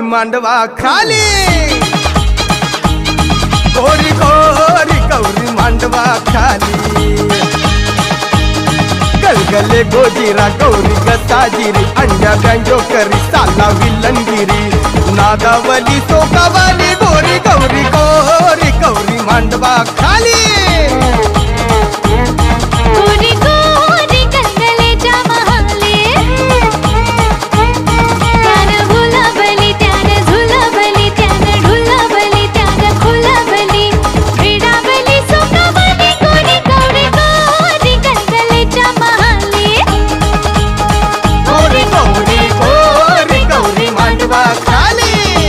मांडवा खाली, गोरी गोरी गौरी मांडवा खाली. गलगले गोजीरा गौरी गसाजिरी, अंड्या बँजो करी साला विलंगिरी, नादावली सोकावाली गोरी गौरी गोरी गौरी मांडवा